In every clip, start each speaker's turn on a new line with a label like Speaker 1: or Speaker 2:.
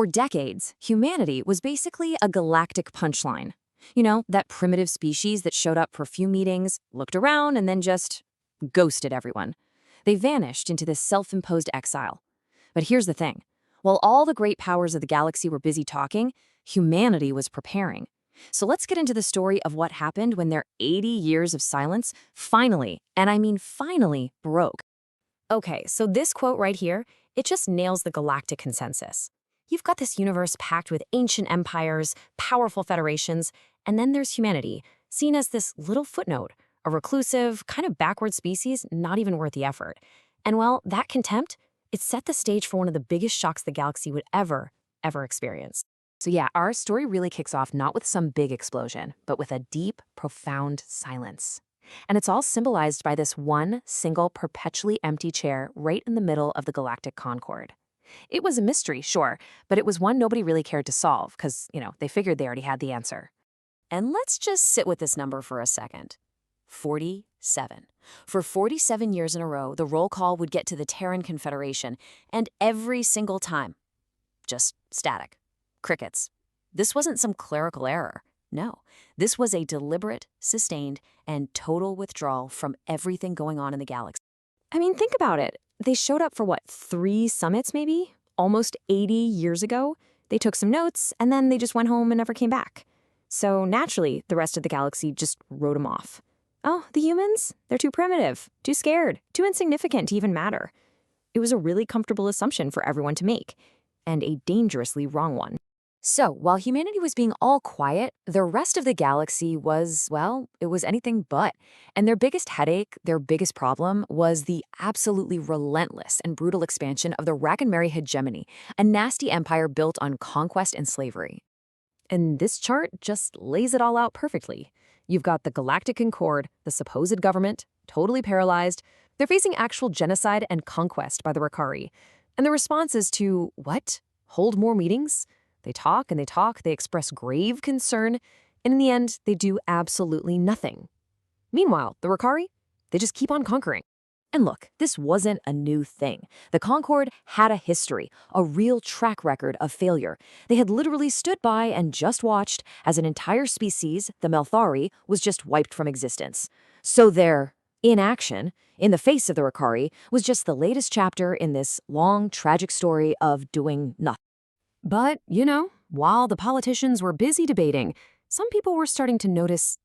Speaker 1: For decades, humanity was basically a galactic punchline. You know, that primitive species that showed up for a few meetings, looked around, and then just ghosted everyone. They vanished into this self-imposed exile. But here's the thing. While all the great powers of the galaxy were busy talking, humanity was preparing. So let's get into the story of what happened when their 80 years of silence finally, and I mean finally, broke. Okay, so this quote right here, it just nails the galactic consensus. You've got this universe packed with ancient empires, powerful federations, and then there's humanity, seen as this little footnote, a reclusive, kind of backward species, not even worth the effort. And well, that contempt, it set the stage for one of the biggest shocks the galaxy would ever experience. So yeah, our story really kicks off not with some big explosion, but with a deep, profound silence. And it's all symbolized by this one single perpetually empty chair right in the middle of the galactic concord. It was a mystery, sure, but it was one nobody really cared to solve because, they figured they already had the answer. And let's just sit with this number for a second. 47. For 47 years in a row, the roll call would get to the Terran Confederation, and every single time, just static. Crickets. This wasn't some clerical error. No, this was a deliberate, sustained, and total withdrawal from everything going on in the galaxy. I mean, think about it. They showed up for what, 3 summits maybe? Almost 80 years ago? They took some notes, and then they just went home and never came back. So naturally, the rest of the galaxy just wrote them off. Oh, the humans? They're too primitive, too scared, too insignificant to even matter. It was a really comfortable assumption for everyone to make, and a dangerously wrong one. So, while humanity was being all quiet, the rest of the galaxy was, well, it was anything but. And their biggest headache, their biggest problem, was the absolutely relentless and brutal expansion of the Rakenmeri hegemony, a nasty empire built on conquest and slavery. And this chart just lays it all out perfectly. You've got the Galactic Concord, the supposed government, totally paralyzed. They're facing actual genocide and conquest by the Rakari. And the response is to, what? Hold more meetings? They talk and they talk, they express grave concern, and in the end, they do absolutely nothing. Meanwhile, the Rakari, they just keep on conquering. And look, this wasn't a new thing. The Concord had a history, a real track record of failure. They had literally stood by and just watched as an entire species, the Melthari, was just wiped from existence. So their inaction, in the face of the Rakari, was just the latest chapter in this long, tragic story of doing nothing. But, while the politicians were busy debating, some people were starting to notice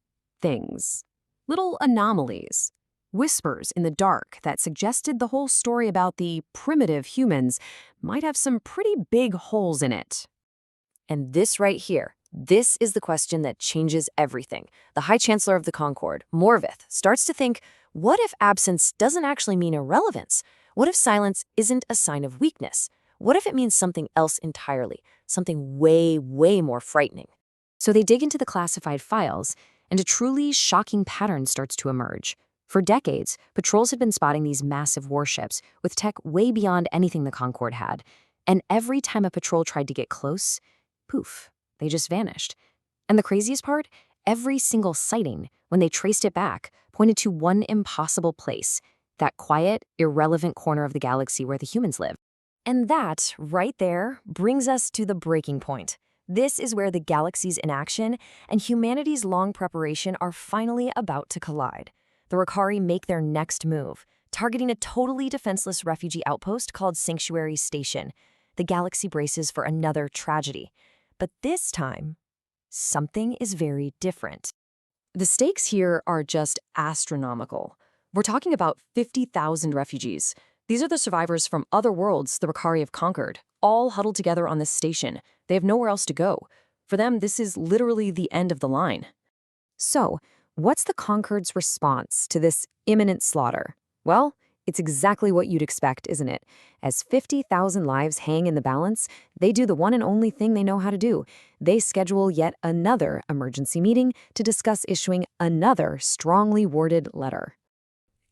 Speaker 1: things. Little anomalies. Whispers in the dark that suggested the whole story about the primitive humans might have some pretty big holes in it. And this right here, this is the question that changes everything. The High Chancellor of the Concord, Morvith, starts to think, what if absence doesn't actually mean irrelevance? What if silence isn't a sign of weakness? What if it means something else entirely, something way, way more frightening? So they dig into the classified files, and a truly shocking pattern starts to emerge. For decades, patrols had been spotting these massive warships with tech way beyond anything the Concord had. And every time a patrol tried to get close, poof, they just vanished. And the craziest part, every single sighting, when they traced it back, pointed to one impossible place, that quiet, irrelevant corner of the galaxy where the humans live. And that, right there, brings us to the breaking point. This is where the galaxy's inaction and humanity's long preparation are finally about to collide. The Rakari make their next move, targeting a totally defenseless refugee outpost called Sanctuary Station. The galaxy braces for another tragedy. But this time, something is very different. The stakes here are just astronomical. We're talking about 50,000 refugees. These are the survivors from other worlds the Rakari have conquered, all huddled together on this station. They have nowhere else to go. For them, this is literally the end of the line. So, what's the Concord's response to this imminent slaughter? Well, it's exactly what you'd expect, isn't it? As 50,000 lives hang in the balance, they do the one and only thing they know how to do. They schedule yet another emergency meeting to discuss issuing another strongly worded letter.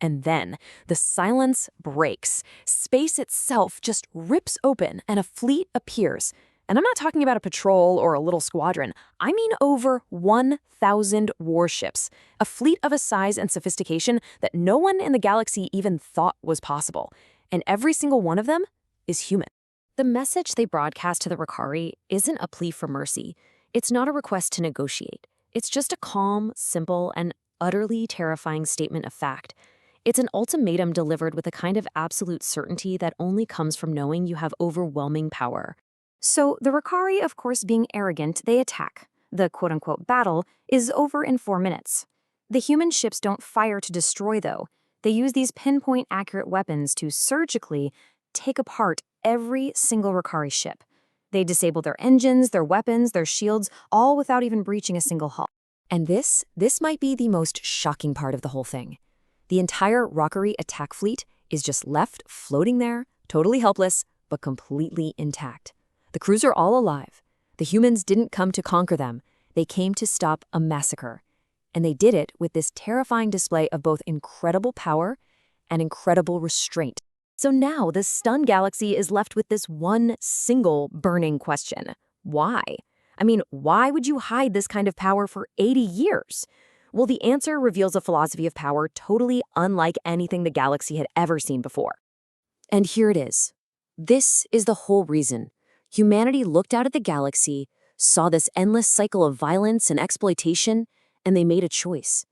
Speaker 1: And then the silence breaks. Space itself just rips open and a fleet appears. And I'm not talking about a patrol or a little squadron. I mean over 1,000 warships. A fleet of a size and sophistication that no one in the galaxy even thought was possible. And every single one of them is human. The message they broadcast to the Ricari isn't a plea for mercy. It's not a request to negotiate. It's just a calm, simple, and utterly terrifying statement of fact. It's an ultimatum delivered with a kind of absolute certainty that only comes from knowing you have overwhelming power. So the Ricari, of course, being arrogant, they attack. The quote-unquote battle is over in 4 minutes. The human ships don't fire to destroy, though. They use these pinpoint accurate weapons to surgically take apart every single Ricari ship. They disable their engines, their weapons, their shields, all without even breaching a single hull. And this might be the most shocking part of the whole thing. The entire Ricari attack fleet is just left floating there, totally helpless, but completely intact. The crews are all alive. The humans didn't come to conquer them. They came to stop a massacre. And they did it with this terrifying display of both incredible power and incredible restraint. So now the stunned galaxy is left with this one single burning question. Why? I mean, why would you hide this kind of power for 80 years? Well, the answer reveals a philosophy of power totally unlike anything the galaxy had ever seen before. And here it is. This is the whole reason. Humanity looked out at the galaxy, saw this endless cycle of violence and exploitation, and they made a choice.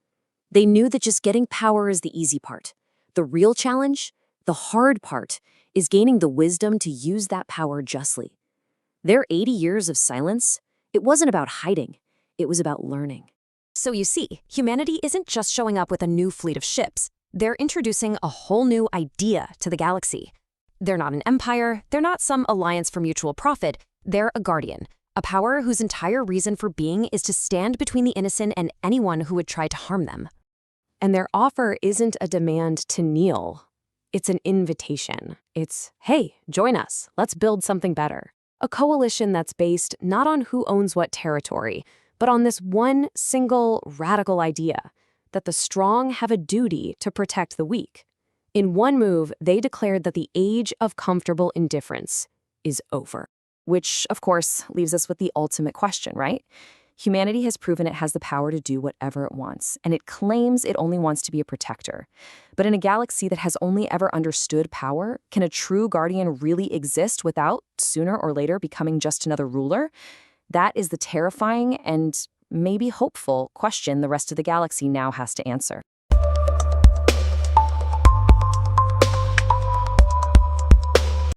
Speaker 1: They knew that just getting power is the easy part. The real challenge, the hard part, is gaining the wisdom to use that power justly. Their 80 years of silence, it wasn't about hiding, it was about learning. So you see, humanity isn't just showing up with a new fleet of ships. They're introducing a whole new idea to the galaxy. They're not an empire, they're not some alliance for mutual profit, they're a guardian, a power whose entire reason for being is to stand between the innocent and anyone who would try to harm them. And their offer isn't a demand to kneel. It's an invitation. It's, hey, join us, let's build something better. A coalition that's based not on who owns what territory, but on this one single radical idea, that the strong have a duty to protect the weak. In one move, they declared that the age of comfortable indifference is over. Which, of course, leaves us with the ultimate question, right? Humanity has proven it has the power to do whatever it wants, and it claims it only wants to be a protector. But in a galaxy that has only ever understood power, can a true guardian really exist without, sooner or later, becoming just another ruler? That is the terrifying and maybe hopeful question the rest of the galaxy now has to answer.